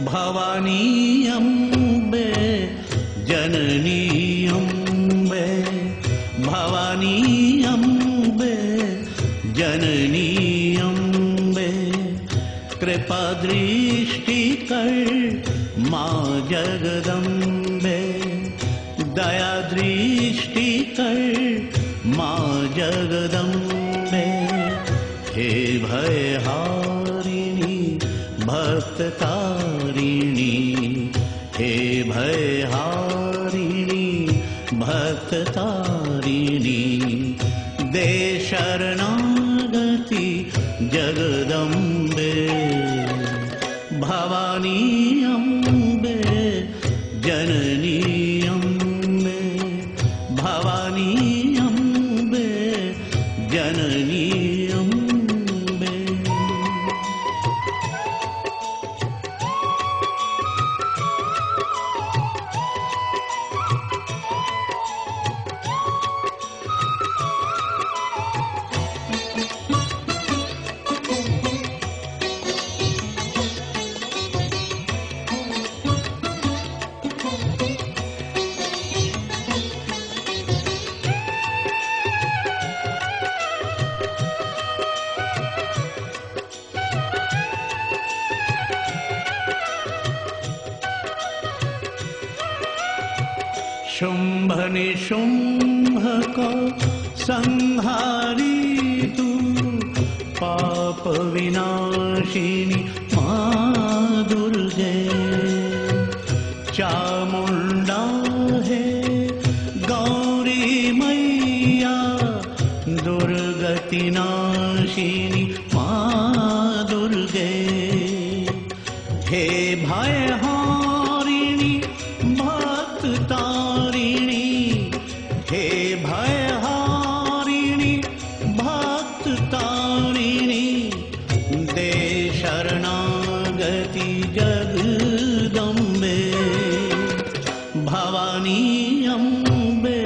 भवानी अम्बे जननी अम्बे, भवानी अम्बे जननी अम्बे, कृपा दृष्टि कर माँ जगदम्बे, दया दृष्टि कर माँ जगदम्बे। हे भयहारिणी भक्त तारिणी, हे भयहारिणी भक्त तारिणी, दे शरणागति जगदम्बे। भवानी अम्बे जननी अम्बे, भवानी अम्बे जननी अम्बे। शुंभ निशुंभ को संहारी तू, पाप विनाशिनी माँ दुर्गे। चामुंडा है गौरी मैया, दुर्गति नाशिनी माँ दुर्गे। हे भयहारिणी भक्त तारिणी, हे भयहारिणी भक्त तारिणी, दे शरणागति जगदम्बे। भवानी अम्बे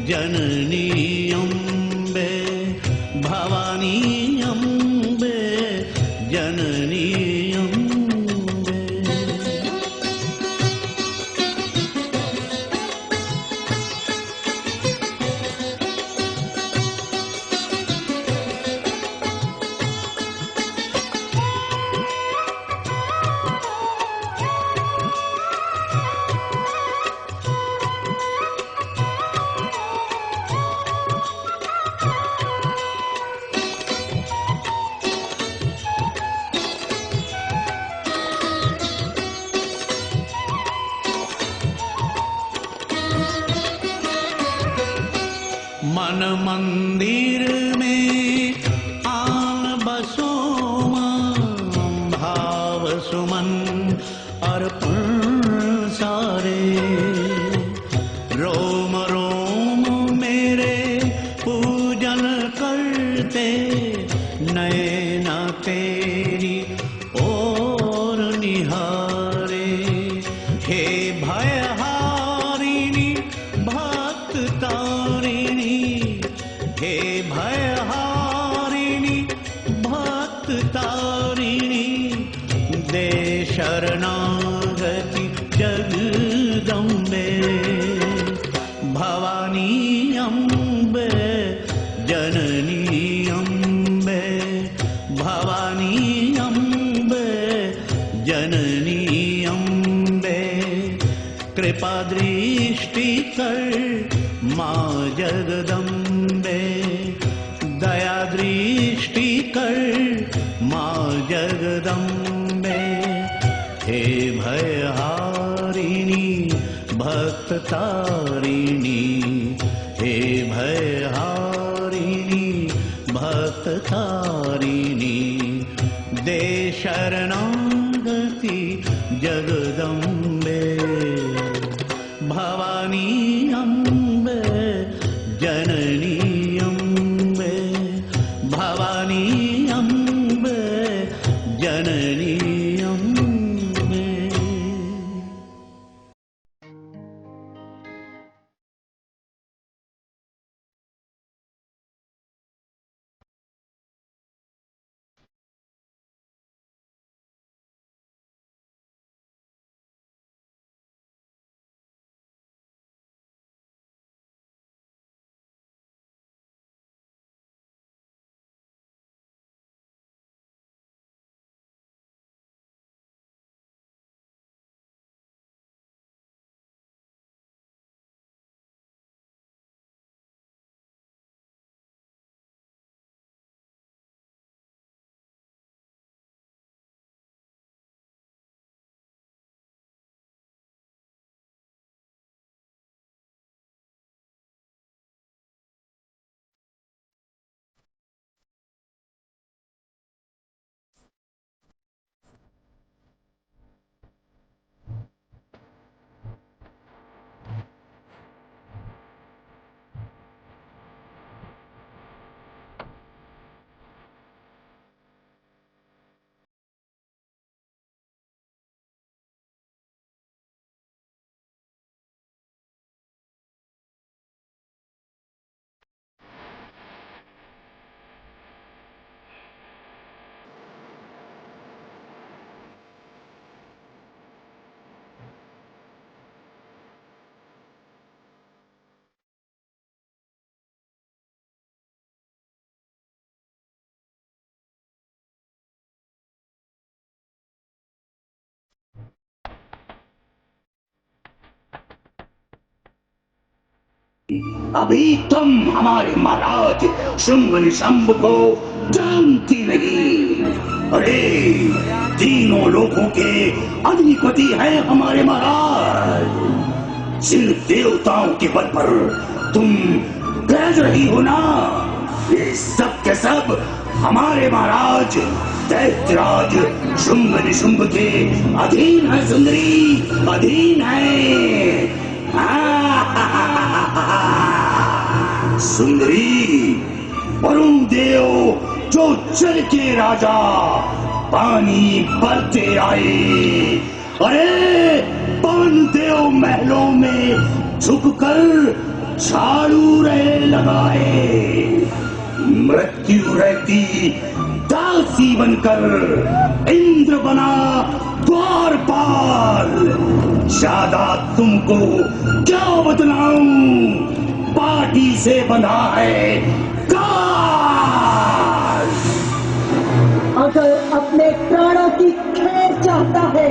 जननी अम्बे, भवानी अम्बे जननी अम्बे। मन मंदिर में आन बसो मां, भाव सुमन अर्पण सारे। रोम रोम मेरे पूजन करते, नैना तेरी ओर निहारे। हे भयहारिणी भक्त तारिणी, हे भयहारिणी भक्त तारिणी, दे शरणागति जगदम्बे। भवानी अम्बे जननी अम्बे, भवानी अम्बे जननी अम्बे, कृपा दृष्टि कर माँ जगदम्बे, दया दृष्टि कर माँ जगदम्बे। हे भयहारिणी भक्त तारिणी, हे भयहारिणी भक्त तारिणी, दे शरणागति जगदम्बे। भवानी अम्बे जननी अम्बे, भवानी अम्बे जननी अम्बे। अभी तुम हमारे महाराज शुंभ निशंभ को जानती नहीं। अरे तीनों लोगों के अधिपति है हमारे महाराज। जिन देवताओं के बल पर तुम गरज रही हो ना, ये सब के सब हमारे महाराज दैत्यराज शुंभ निशुंभ के अधीन है सुंदरी, अधीन है। सुंदरी, वरुण देव जो जल के राजा पानी भरते आए, अरे पवन देव महलों में झुककर झाड़ू रहे लगाए, मृत्यु रहती दासी बनकर इंद्र बना द्वारपाल। ज्यादा तुमको क्या बतलाऊं, पार्टी से बंधा है काल। अगर अपने प्राणों की खैर चाहता है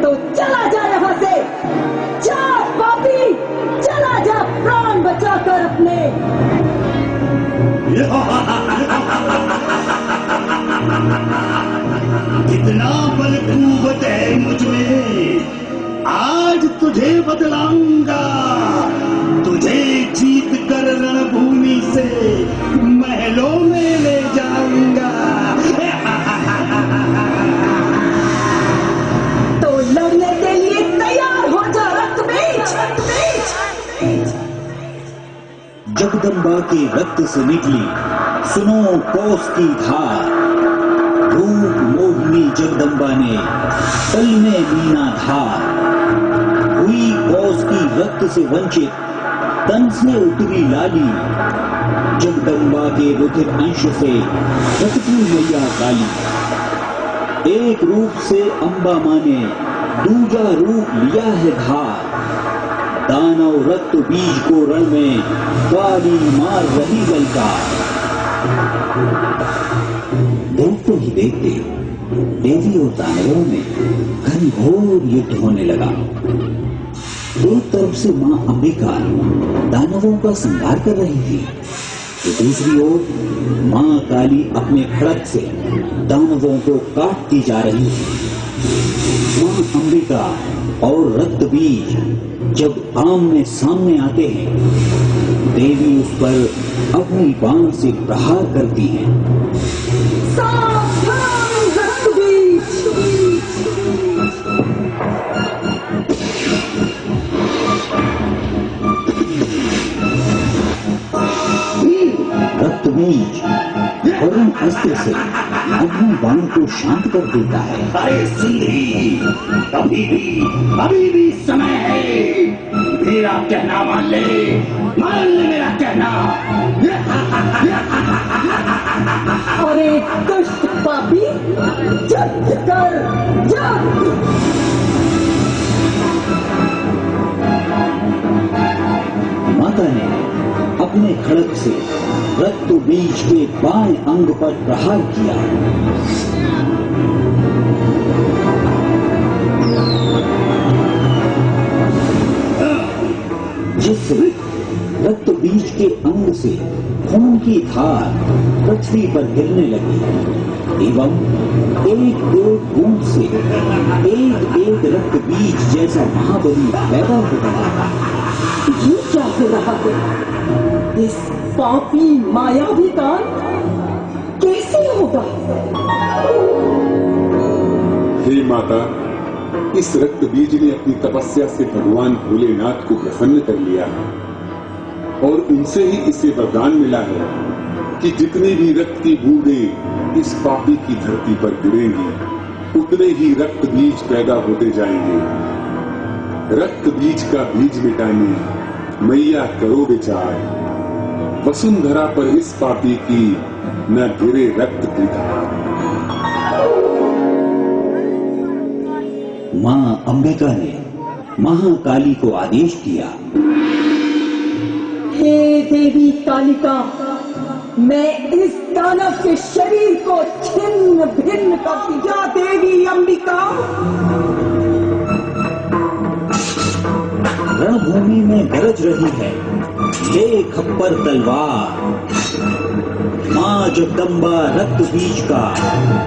तो चला जा यहाँ से, जा पापी, चला जा प्राण बचाकर अपने। कितना बल कुवत है मुझ में, आज तुझे बदलाऊंगा, तुझे जीत कर रणभूमि से महलों में ले जाऊंगा। तो लड़ने के लिए तैयार हो जा रक्तबीज। जगदम्बा के रक्त से निकली सुनो कोस की धार, रूप मोहिनी जगदम्बा ने तल में मीना धार। हुई कोस की रक्त से वंचित तन से उतरी लाली, जगदम्बा के रुधिर अंश से रटती मैया काली। एक रूप से अम्बा माँ ने दूजा रूप लिया है धार, दानव रक्त बीज को रण में काली मार रही ललकार। देखते ही देखते देवी और दानवों में घनघोर युद्ध होने लगा। एक तरफ से मां अंबिका दानवों का संहार कर रही थी, तो दूसरी ओर मां काली अपने खड़ग से दानवों को काटती जा रही थी। मां अंबिका और रक्त बीज जब आमने सामने आते हैं, देवी उस पर अपनी बाण से प्रहार करती हैं। सावधान रक्तबीज। रक्तबीज वरुण अस्त्र से अपनी बाण को शांत कर देता है। अरे सुंदरी, अभी भी समय है, मेरा कहना मान ले, मान ले मेरा कहना। अरे दुष्ट पापी, युद्ध कर, युद्ध। माता ने अपने खड़ग से रक्त बीज के बाएं अंग पर प्रहार किया। जिस रक्त बीज के अंग से खून की धार पृथ्वी पर गिरने लगी एवं एक एक बूंद से एक एक रक्त बीज जैसा महाबली पैदा हो गया। ये क्या हो रहा है? इस पापी मायावी का कैसे होगा? हे माता, इस रक्त बीज ने अपनी तपस्या से भगवान भोलेनाथ को प्रसन्न कर लिया है और उनसे ही इसे वरदान मिला है कि जितनी भी रक्त की बूंदें इस पापी की धरती पर गिरेंगी, उतने ही रक्त बीज पैदा होते जाएंगे। रक्त बीज का बीज मिटाने मैया करो विचार, वसुंधरा पर इस पापी की न गिरे रक्त की धार। मां अंबिका ने महाकाली को आदेश दिया, हे देवी कालिका, मैं इस दानव के शरीर को छिन्न भिन्न करती जा। देवी अंबिका। रणभूमि में गरज रही है ले खप्पर तलवार। माँ जगदम्बा रक्त बीज का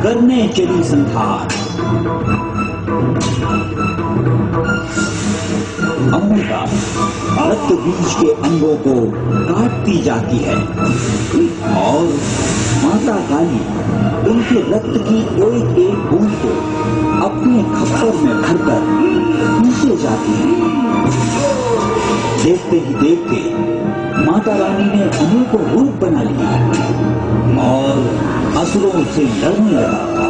करने चली संहार। अम्बिका रक्त बीज के अंगों को काटती जाती है और माता काली उनके रक्त की एक एक बूंद को अपने खप्पर में भरकर पीछे जाती है। देखते ही देखते माता रानी ने अनेकों रूप बना लिए और असुरों से लड़ने लगा।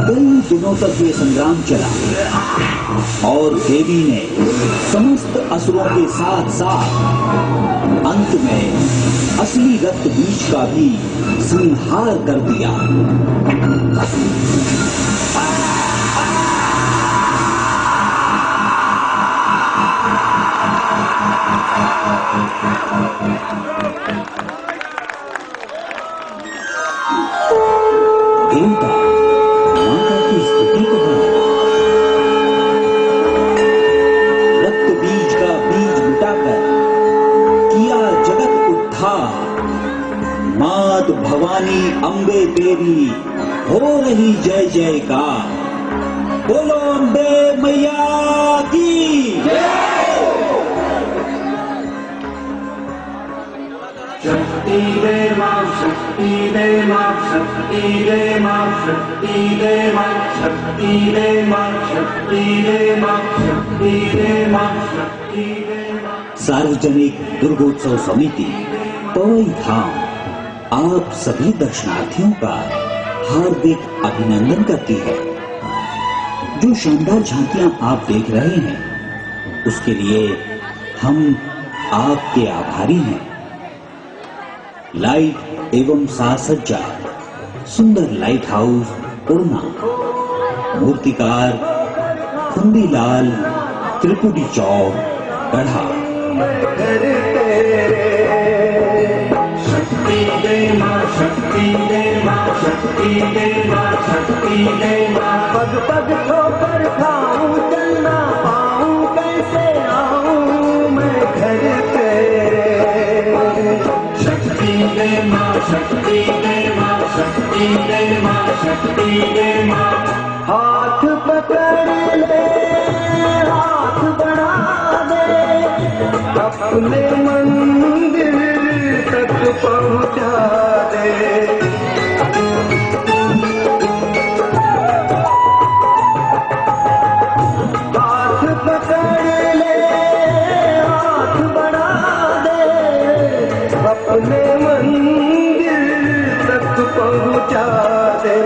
कई दिनों तक ये संग्राम चला और देवी ने समस्त असुरों के साथ साथ अंत में असली रक्त बीज का भी संहार कर दिया। देवता माता की स्तुति कर रहे हैं। रक्त बीज का बीज मिटाकर किया जगत उद्धार। मात भवानी अम्बे तेरी हो रही जय जयकार। बोलो अम्बे मैया की शक्ति दे मां, शक्ति दे मां, शक्ति दे मां, शक्ति दे मां, शक्ति दे मां, शक्ति दे मां, शक्ति दे मां, शक्ति दे मां। सार्वजनिक दुर्गोत्सव समिति पवई धाम आप सभी दर्शनार्थियों का हार्दिक अभिनंदन करती है। जो शानदार झांकियां आप देख रहे हैं उसके लिए हम आपके आभारी हैं। लाइट एवं साज सज्जा, सुंदर लाइट हाउस उड़ना, मूर्तिकार खुंडीलाल, त्रिपुटी चौक, गढ़ा। शक्ति दे मां, शक्ति दे मां, शक्ति दे मां, शक्ति दे मां। पग पग ठोकर खाऊं, चलना पाऊं, कैसे आऊं मैं घर तेरे। शक्ति दे मां, शक्ति दे मां, शक्ति दे मां, शक्ति दे मां। हाथ पकड़ ले, हाथ बढ़ा दे, अपने मंदिर तक पहुंचा दे। हाथ पकड़ ले, हाथ बढ़ा दे, अपने मंदिर तक पहुंचा दे।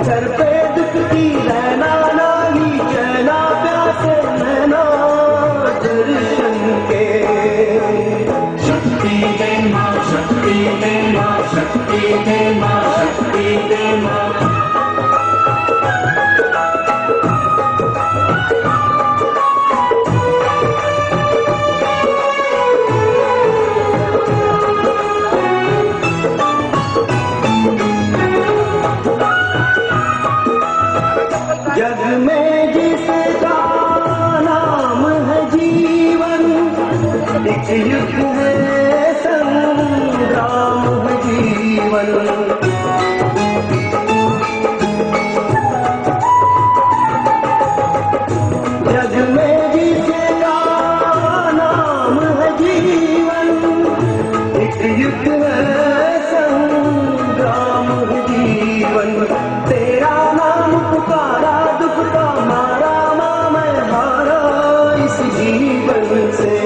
सर पे दुखती रहना नानी, चैना प्यासे नैना दर्शन के। शक्ति दे मां, शक्ति दे मां, शक्ति दे मां, शक्ति दे मां। जग में जिसका नाम है जीवन, एक युग है संग्राम है जीवन। जग में जिसका नाम है जीवन, एक युग है संग्राम है जीवन। तेरा नाम पुकारा, दुख का मारा, मां मैं हारा इस जीवन से।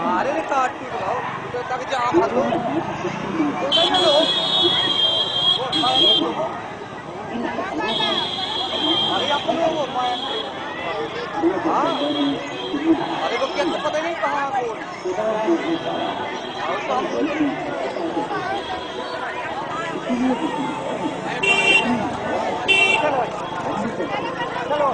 अरे काट के दिखाओ तो तक जा भागो तो नहीं लो अरे आप लोग वो पाया हाँ अरे वो क्या तो पता नहीं कहाँ को चलो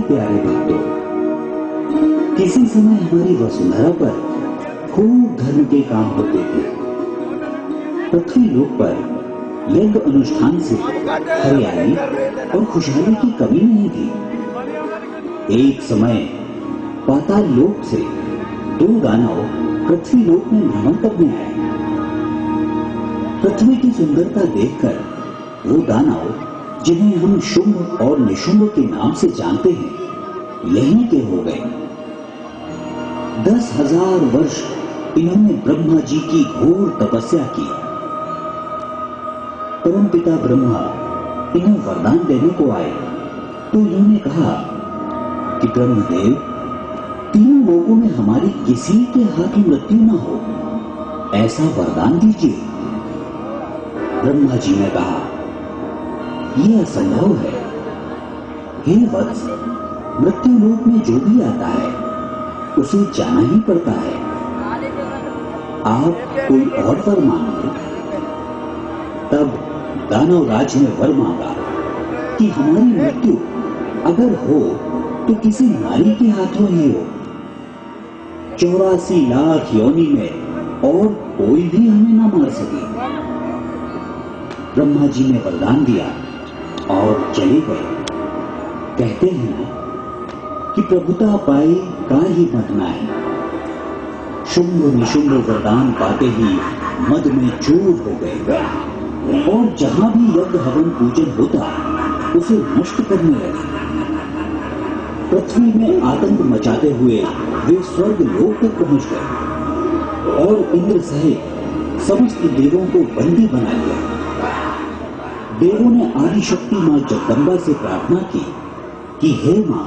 प्यारे भक्तों, किसी समय हमारी वसुंधरा पर खूब धर्म के काम होते थे। पृथ्वी लोक पर यज्ञ अनुष्ठान से हरियाली और खुशहाली की कमी नहीं थी। एक समय पाताल लोक से 2 दानव पृथ्वी लोक में भ्रमण करने आए। पृथ्वी की सुंदरता देखकर वो दानव, जिन्हें हम शुंभ और निशुंभ के नाम से जानते हैं, यहीं के हो गए। 10,000 वर्ष इन्होंने ब्रह्मा जी की घोर तपस्या की। परमपिता ब्रह्मा इन्हें वरदान देने को आए तो इन्होंने कहा कि ब्रह्मदेव, तीनों लोगों में हमारी किसी के हाथों मृत्यु न हो, ऐसा वरदान दीजिए। ब्रह्मा जी ने कहा, यह असंभव है। हे वत्स, मृत्यु लोक में जो भी आता है उसे जाना ही पड़ता है। आप कोई और वर मांगे। तब दानवराज ने वर मांगा कि हमारी मृत्यु अगर हो तो किसी नारी के हाथों ही हो। 84 लाख योनि में और कोई भी हमें ना मार सके। ब्रह्मा जी ने वरदान दिया और चले गए। कहते हैं ना कि प्रभुता पाई का ही मरना है। शुंभ निशुंभ वरदान पाते ही मद में चूर हो गए और जहां भी यज्ञ हवन पूजन होता उसे नष्ट करने लगे। पृथ्वी में आतंक मचाते हुए वे स्वर्ग लोक तक पहुंच गए और इंद्र सहित समस्त देवों को बंदी बना लिया। देवों ने आदिशक्ति मां जगदम्बा से प्रार्थना की कि हे मां,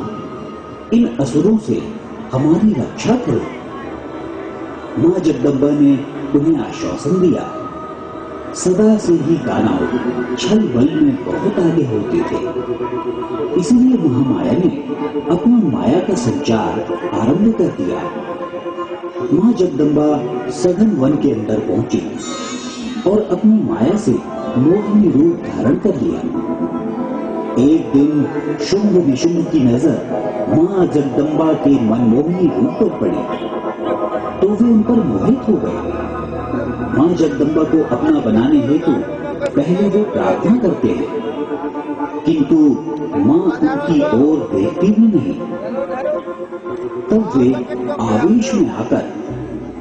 इन असुरों से हमारी रक्षा करो। मां जगदम्बा ने उन्हें आश्वासन दिया। सदा से ही दानव छल बल में बहुत आगे होते थे, इसलिए महामाया ने अपनी माया का संचार आरंभ कर दिया। मां जगदम्बा सघन वन के अंदर पहुंची और अपनी माया से मोहिनी रूप धारण कर लिया। एक दिन शुंभ निशुंभ की नजर मां जगदम्बा के मनमोहनी रूप पर पड़ी तो वे उन पर मोहित हो गए। मां जगदम्बा को अपना बनाने हेतु पहले वो प्रार्थना करते हैं, किंतु मां उनकी ओर देखती भी नहीं। तब वे आवेश में आकर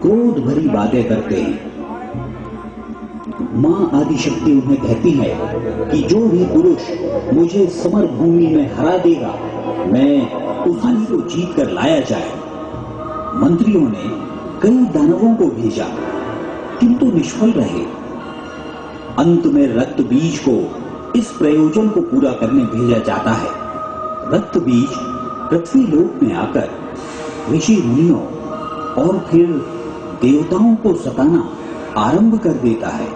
क्रोध भरी बातें करते हैं। मां आदिशक्ति उन्हें कहती है कि जो भी पुरुष मुझे समर भूमि में हरा देगा, मैं उसी को जीत कर लाया जाए। मंत्रियों ने कई दानवों को भेजा, किंतु निष्फल रहे। अंत में रक्त बीज को इस प्रयोजन को पूरा करने भेजा जाता है। रक्त बीज पृथ्वी लोक में आकर ऋषि मुनियों और फिर देवताओं को सताना आरंभ कर देता है।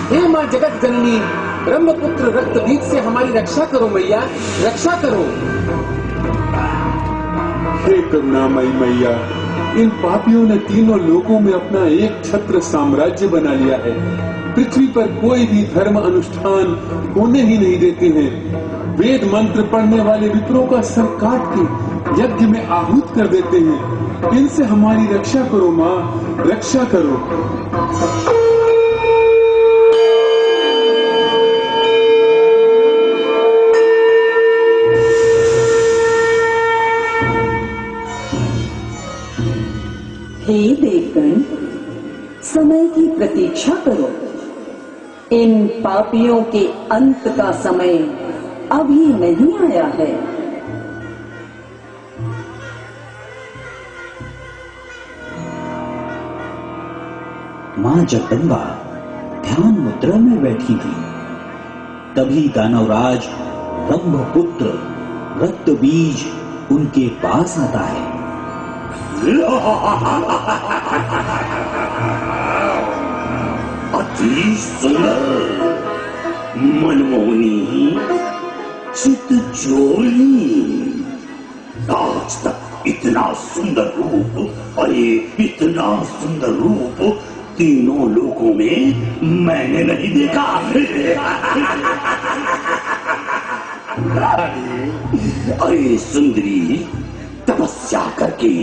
हे मां जगत जननी, ब्रह्मपुत्र रक्त बीज से हमारी रक्षा करो मैया, रक्षा करो। हे करुणामयी मैया, इन पापियों ने तीनों लोकों में अपना एक छत्र साम्राज्य बना लिया है। पृथ्वी पर कोई भी धर्म अनुष्ठान होने ही नहीं देते हैं। वेद मंत्र पढ़ने वाले विप्रों का सर काट के यज्ञ में आहूत कर देते हैं। इनसे हमारी रक्षा करो माँ, रक्षा करो। हे देवगण, समय की प्रतीक्षा करो। इन पापियों के अंत का समय अभी नहीं आया है। मां जगदम्बा ध्यान मुद्रा में बैठी थी। तभी दानवराज ब्रह्मपुत्र रक्त बीज उनके पास आता है। अति सुंदर, मनमोहनी, चित चोरनी। आज तक इतना सुंदर रूप, अरे इतना सुंदर रूप तीनों लोगों में मैंने नहीं देखा। अरे सुंदरी, तपस्या करके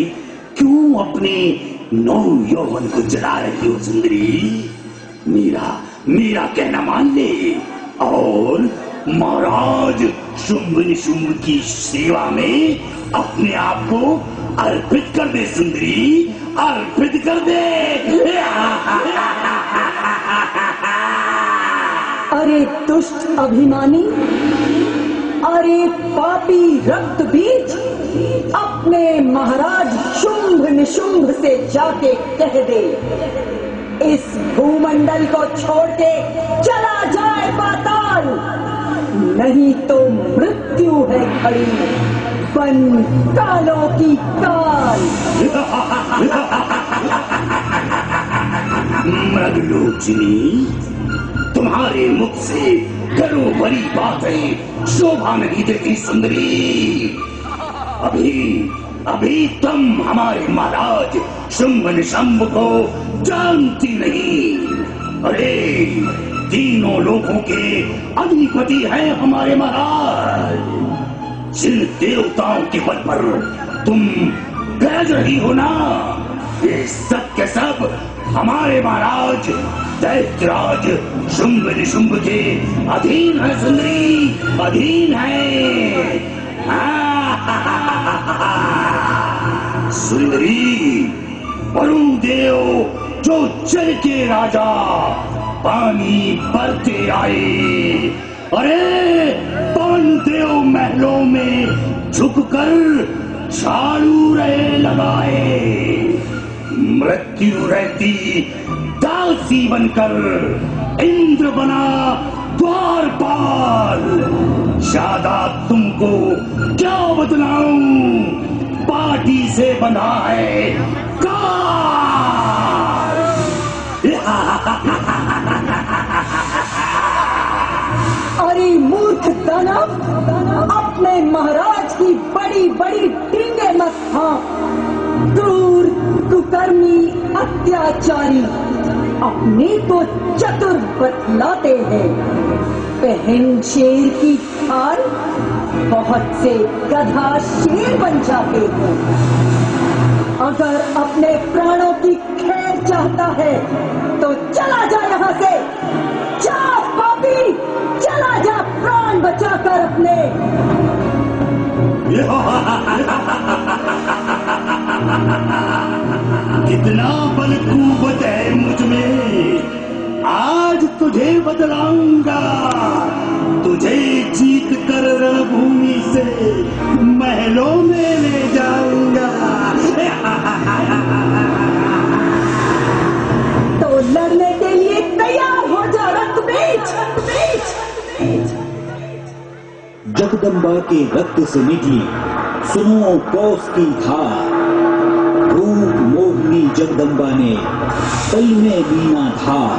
क्यों अपने नौ यौवन को जला रही हो सुंदरी? मेरा कहना मान ले और महाराज शुंभ निशुंभ की सेवा में अपने आप को अर्पित कर दे सुंदरी, अर्पित कर दे। अरे दुष्ट अभिमानी, अरे पापी रक्त बीज, अपने महाराज शुंभ निशुंभ से जाके कह दे इस भूमंडल को छोड़ के चला जाए पाताल, नहीं तो मृत्यु है खड़ी बन कालों की काल। मृगलोचनी, तुम्हारे मुख से करो बड़ी बातें शोभा नहीं देती सुंदरी। अभी तुम हमारे महाराज शुंभ निशुंभ को जानती नहीं। अरे तीनों लोगों के अधिपति हैं हमारे महाराज। जिन देवताओं के बल पर तुम गरज रही हो ना, ये सब के सब हमारे महाराज दैत्यराज शुंभ निशुंभ के अधीन है सुंदरी, अधीन है। सुंदरी, वरुदेव जो जल के राजा पानी भरते आए, अरे पानुदेव महलों में झुककर झाड़ू रहे लगाए, मृत्यु रहती दासी बनकर इंद्र बना द्वारपाल। ज्यादा तुमको क्या बतलाऊं, पार्टी से बंधा है काल। अरे मूर्ख दानव, अपने महाराज की बड़ी बड़ी टींगे मत हाँक। क्रूर कुकर्मी अत्याचारी अपने को चतुर बतलाते हैं। पहन शेर की खाल, बहुत से गधा शेर बन जाते हैं। अगर अपने प्राणों की खैर चाहता है तो चला जा यहाँ से। जा पापी, चला जा प्राण बचाकर अपने। कितना बल कुवत है मुझ में, आज तुझे बदलाऊंगा। तुझे जीत कर रणभूमि से महलों में ले जाऊंगा। तो लड़ने के लिए तैयार हो जा रक्तबीज। जगदम्बा के रक्त से निकली सुनो कौस की धार। रूप मोहिनी जगदम्बा ने तल में बीना धार।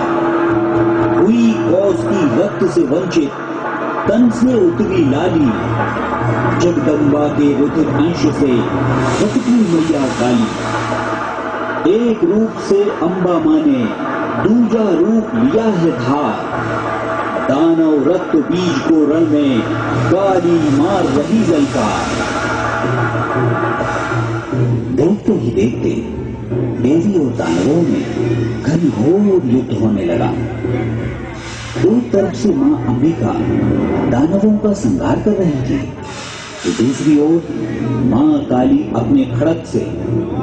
हुई कौस की रक्त से वंचित, तन से उतरी लाली। जगदम्बा के रुधिर अंश से भटकी मैया काली। एक रूप से अम्बा माँ ने दूजा रूप लिया है धार। दानव रक्त बीज को रण में काली मार रही ललकार। देखते ही देखते देवी और दानवों में घनघोर युद्ध होने लगा। एक तरफ से मां अंबिका दानवों का संहार कर रही थी, तो दूसरी ओर मां काली अपने खड़ग से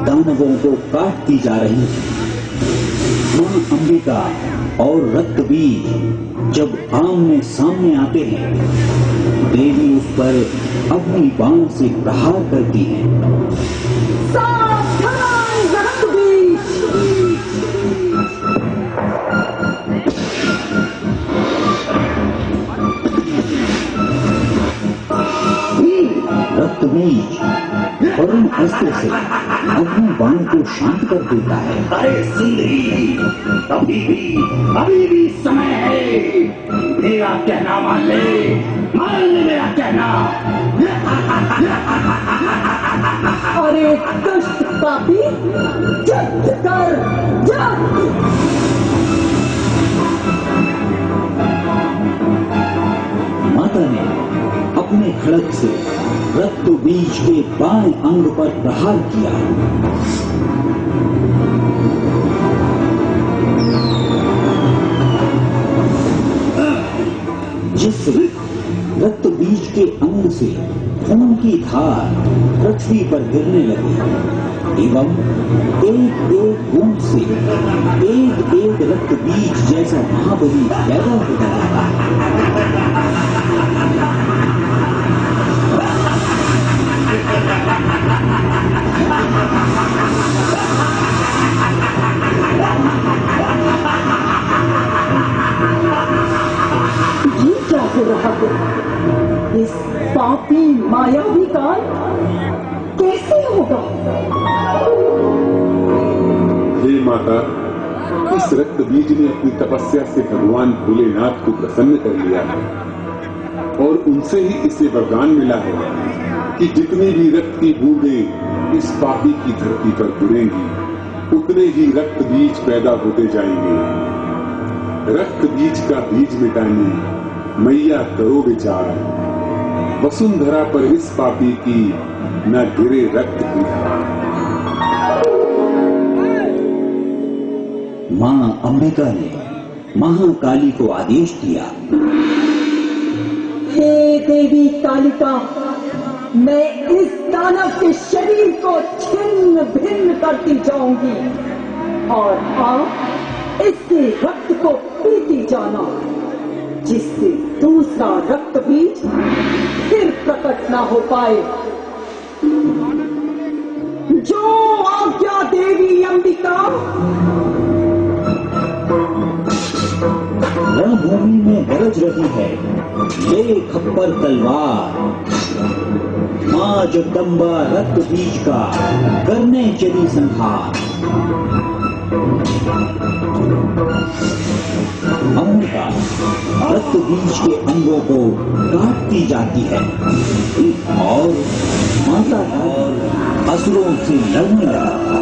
दानवों को काटती जा रही थी। मां अंबिका और रक्त बीज जब आमने सामने आते हैं, देवी उस पर अपनी बाण से प्रहार करती है। सावधान रक्त बीज। रक्त बीज वरुण अस्त्र से अपने बाण को शांत कर देता है। अरे सुंदरी, अभी भी समय है। मेरा कहना मान ले, मान ले मेरा कहना। अरे दुष्ट पापी, युद्ध कर, माता ने अपने खड़ग से रक्त बीज के बाएं अंग पर प्रहार किया। जिससे रक्त बीज के अंग से खून की धार पृथ्वी पर गिरने लगी एवं एक एक बूंद से एक एक रक्त बीज जैसा महाबली पैदा होता लगा। ये क्या हो रहा है? इस पापी मायावी का कैसे होगा? हे माता, इस रक्त बीज ने अपनी तपस्या से भगवान भोलेनाथ को प्रसन्न कर लिया है और उनसे ही इसे वरदान मिला है कि जितने भी रक्त की बूंदें इस पापी की धरती पर गिरेंगी, उतने ही रक्त बीज पैदा होते जाएंगे। रक्त बीज का बीज मिटाने मैया करो विचार, वसुंधरा पर इस पापी की न गिरे रक्त की धार। मां अंबिका ने महाकाली को आदेश दिया, हे देवी कालिका, मैं इस दानव के शरीर को छिन्न भिन्न करती जाऊंगी और आप इसके रक्त को पीती जाना, जिससे दूसरा रक्त बीज फिर प्रकट न हो पाए। जो आज्ञा देवी अंबिका। रणभूमि में गरज रही है ले खप्पर तलवार, मां जगदम्बा रक्त बीज का करने चली संहार। अंबिका रक्त बीज के अंगों को काटती जाती है और माता और असुरों से लड़ने लगा।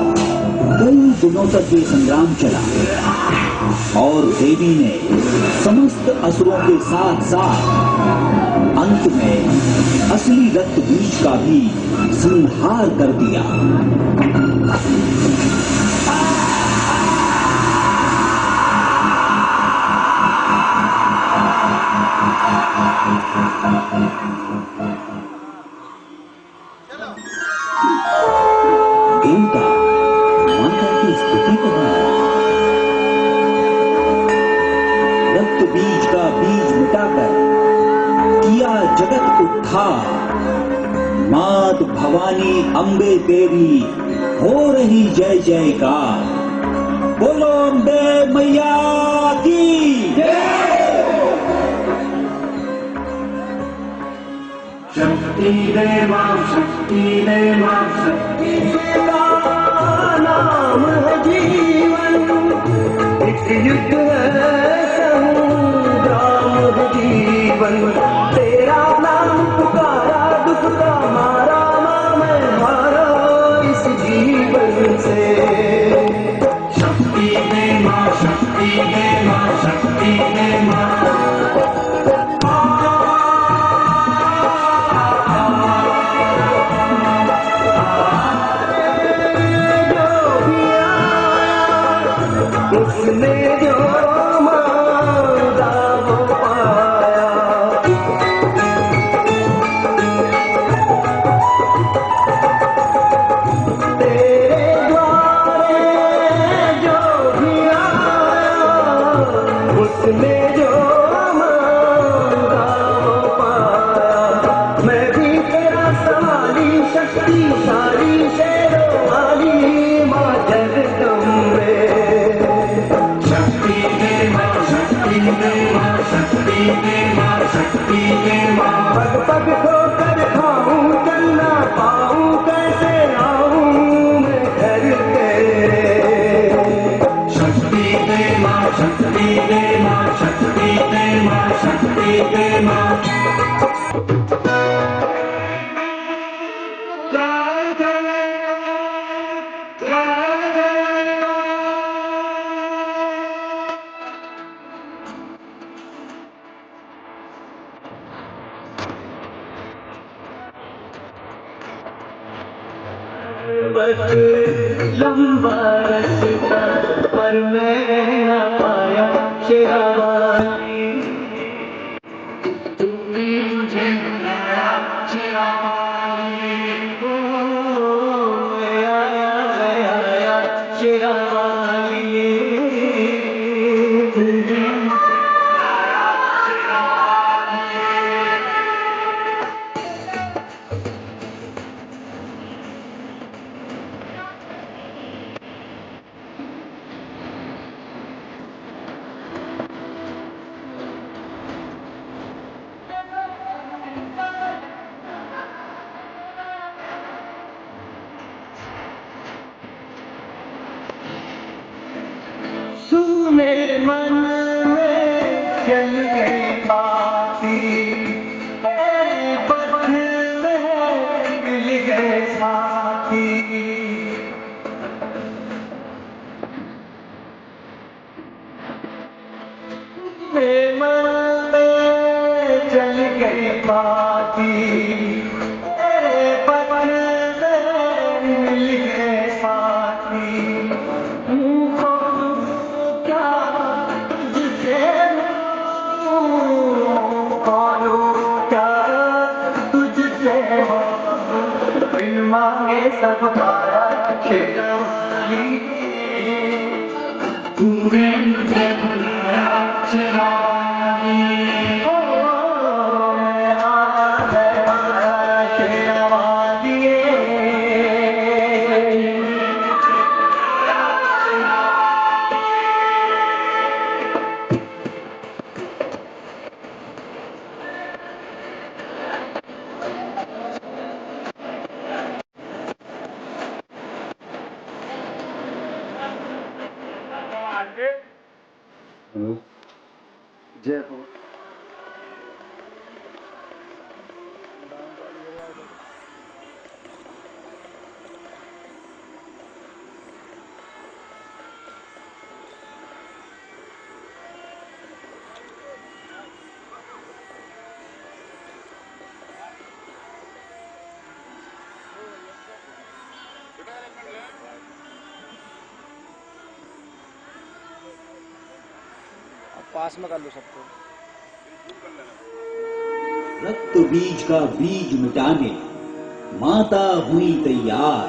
कई दिनों तक ये संग्राम चला और देवी ने समस्त असुरों के साथ साथ अंत में असली रक्त बीज का भी संहार कर दिया। देवता माता की स्तुति कर रहा है। रक्त बीज का बीज मिटाकर किया जगत उद्धार। मात भवानी अम्बे देवी हो रही जय जयकार। बोलो अम्बे मैया की जय। शक्ति दे मां, शक्ति दे मां, शक्ति का नाम है जीवन। एक युद्ध है संग्राम है जीवन। तेरा नाम पुकारा, दुख का मारा, मैं हारा इस जीवन से। शक्ति दे मां, शक्ति दे मां, शक्ति दे मां। उसने जो मांगा वो पाया। तेरे द्वारे जो भी आया, उसने जो मांगा वो पाया। मैं भी तेरा सवाली, शक्तिशाली शेरों वाली मां जगदम्बे। शक्ति बहुत लंबा रास्ता पर मैं न पाया शेरावाली, तूने मुझे मिलाया शेरावाली, मैं आया शेरावाली, तूने सुने मन में चल गई बाती, तेरे पथ में मिल गए साथी, मेरे मन में चल गई बाती, तेरे पथ में मिल गए साथी, मांगे सब पाया शेरावाली, तूने मुझे बुलाया शेरावाली, मैं आया शेरावाली, जय हो। पास में कर लो सबको। रक्त बीज का बीज मिटाने माता हुई तैयार,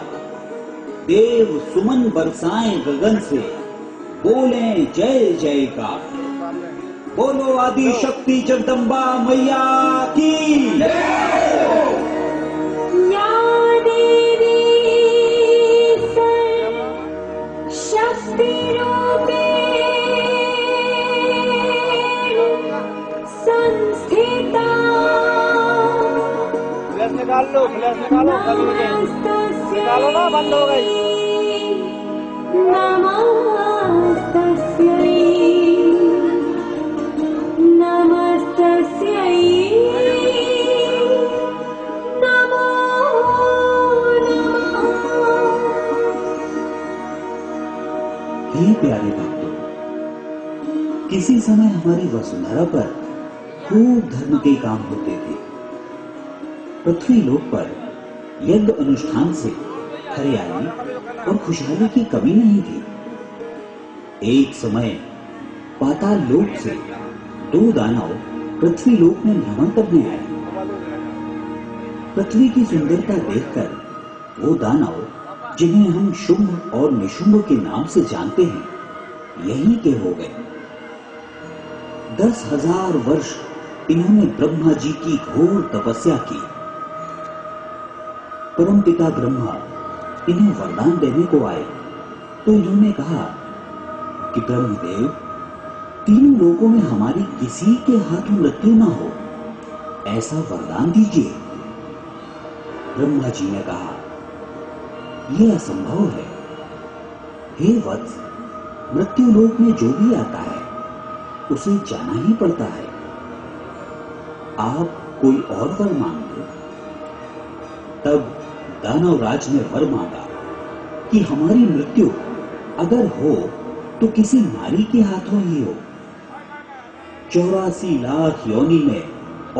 देव सुमन बरसाएं गगन से, बोले जय जयकार, बोलो आदि शक्ति जगदम्बा मैया की शक्ति रूपे संस्थिता, फ्लैश निकाल लो, फ्लैश निकालो, निकालो ना, बंद हो गई। नमस्तस्यै नमस्तस्यै नमो नमः। हे प्यारे भक्तों, किसी समय हमारी वसुंधरा पर खूब धर्म के काम होते थे। पृथ्वी लोक पर यज्ञ अनुष्ठान से हरियाली और खुशहाली की कमी नहीं थी। एक समय पाताल लोक से 2 दानव पृथ्वी लोक में भ्रमण करने आए। पृथ्वी की सुंदरता देखकर वो दानव, जिन्हें हम शुंभ और निशुंभ के नाम से जानते हैं, यहीं के हो गए। 10,000 वर्ष इन्होंने ब्रह्मा जी की घोर तपस्या की। परमपिता ब्रह्मा इन्हें वरदान देने को आए तो इन्होंने कहा कि ब्रह्मदेव, तीनों लोकों में हमारी किसी के हाथों मृत्यु न हो, ऐसा वरदान दीजिए। ब्रह्मा जी ने कहा, यह असंभव है। हे वत्स, मृत्यु लोक में जो भी आता है उसे जाना ही पड़ता है। आप कोई और वर मांग लो। तब दानवराज ने वर मांगा कि हमारी मृत्यु अगर हो तो किसी नारी के हाथों ही हो। 84 लाख योनि में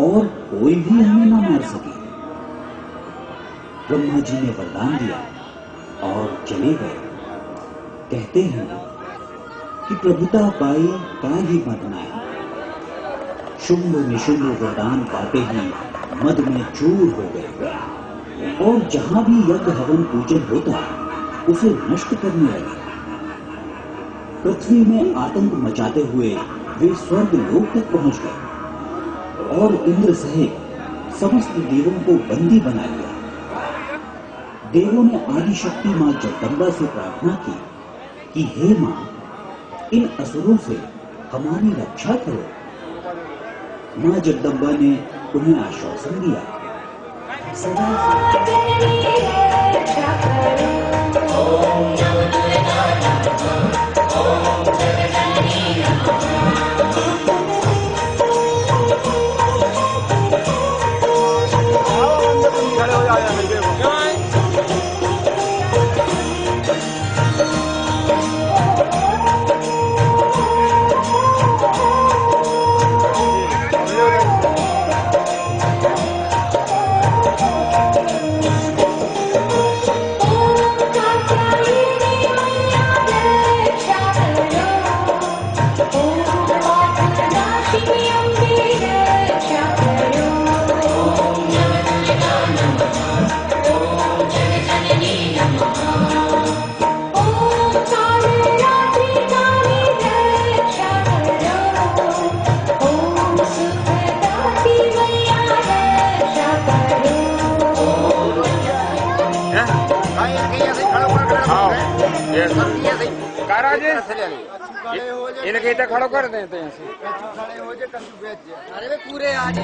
और कोई भी हमें न मार सके। ब्रह्मा जी ने वरदान दिया और चले गए। कहते हैं कि प्रभुता पाई काहि मद नाई। शुंभ निशुंभ वरदान पाते ही मद में चूर हो गए और जहां भी यज्ञ हवन पूजन होता उसे नष्ट करने लगे। पृथ्वी में आतंक मचाते हुए वे स्वर्ग लोक तक पहुंच गए और इंद्र सहित समस्त देवों को बंदी बना लिया। देवों ने आदिशक्ति मां जगदम्बा से प्रार्थना की कि हे मां, इन असुरों से हमारी रक्षा करो। मां जगदम्बा ने उन्हें आश्वासन दिया, खड़े हो जाओ। इनके तो खड़ो कर देते हैं अरे वे पूरे आज